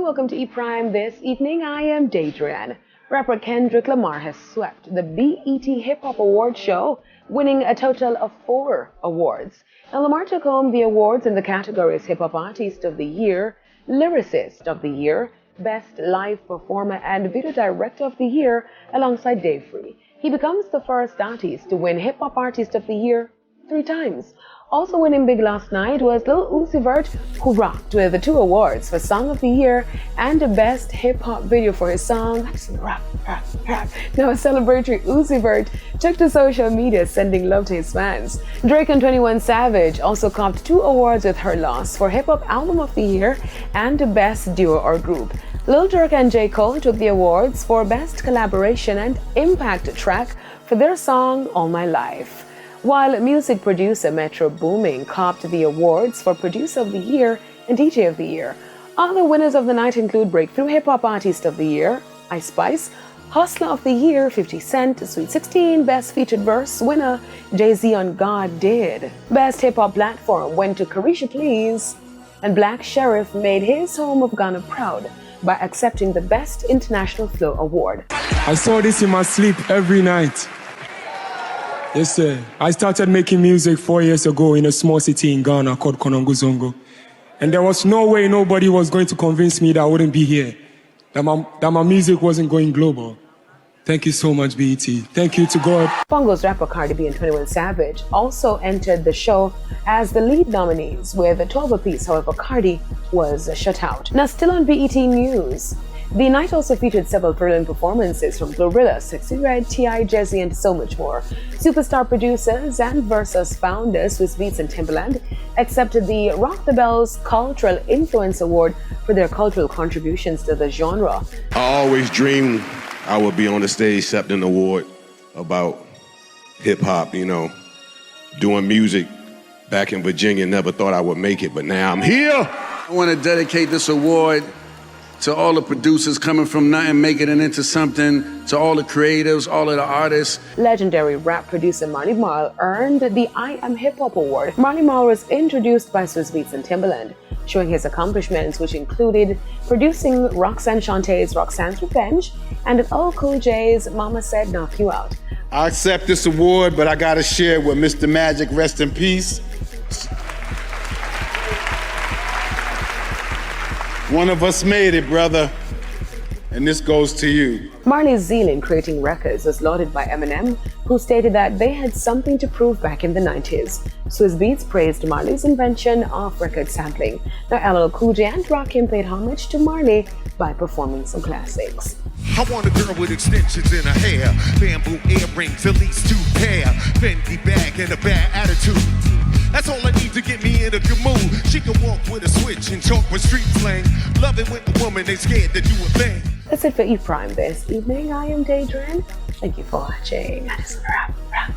welcome to E Prime. This evening I am Daydrean. Rapper Kendrick Lamar has swept the BET Hip Hop Awards show, winning a total of 4 awards. Now, Lamar took home the awards in the categories Hip Hop Artist of the Year, Lyricist of the Year, Best Live Performer, and Video Director of the Year alongside Dave Free. He becomes the first artist to win Hip Hop Artist of the Year 3 times. Also winning big last night was Lil Uzi Vert, who rocked with the 2 awards for Song of the Year and the Best Hip Hop Video for his song, Rap. Now, a celebratory Uzi Vert took to social media sending love to his fans. Drake and 21 Savage also copped 2 awards with Her Loss for Hip Hop Album of the Year and the Best Duo or Group. Lil Durk and J. Cole took the awards for Best Collaboration and Impact Track for their song All My Life. While music producer Metro Boomin copped the awards for Producer of the Year and DJ of the Year. Other winners of the night include Breakthrough Hip Hop Artist of the Year, Ice Spice, Hustler of the Year, 50 Cent, Sweet 16, Best Featured Verse winner, Jay-Z on God Did. Best Hip Hop Platform went to Carisha Please, and Black Sheriff made his home of Ghana proud by accepting the Best International Flow Award. I saw this in my sleep every night. Yes, sir. I started making music 4 years ago in a small city in Ghana called Konongozongo. And there was no way nobody was going to convince me that I wouldn't be here, that my music wasn't going global. Thank you so much, BET. Thank you to God. Bongo's rapper Cardi B and 21 Savage also entered the show as the lead nominees with a 12 apiece. However, Cardi was shut out. Now, still on BET News, the night also featured several thrilling performances from Glorilla, Sexy Red, T.I., Jazzy, and so much more. Superstar producers and Versus founders Swiss Beats and Timbaland accepted the Rock the Bells Cultural Influence Award for their cultural contributions to the genre. I always dreamed I would be on the stage accepting an award about hip-hop, doing music back in Virginia. Never thought I would make it, but now I'm here. I want to dedicate this award to all the producers coming from nothing, making it into something, to all the creatives, all of the artists. Legendary rap producer Marley Marl earned the I Am Hip Hop Award. Marley Marl was introduced by Swiss Beats and Timbaland, showing his accomplishments, which included producing Roxanne Shantae's Roxanne's Revenge and LL Cool J's Mama Said Knock You Out. I accept this award, but I gotta share it with Mr. Magic, rest in peace. One of us made it, brother, and this goes to you. Marley's zeal in creating records was lauded by Eminem, who stated that they had something to prove back in the 90s. Swiss Beats praised Marley's invention of record sampling. Now, LL Cool J and Rakim paid homage to Marley by performing some classics. I want a girl with extensions in her hair, bamboo earrings, at least 2 pair, Fendi bag and a bad attitude. That's all I need to get me in a good mood. She can walk with a switch and talk with street slang. Love it when the woman they scared to do a thing. That's it for E Prime this evening. I am Daydream. Thank you for watching. Rap.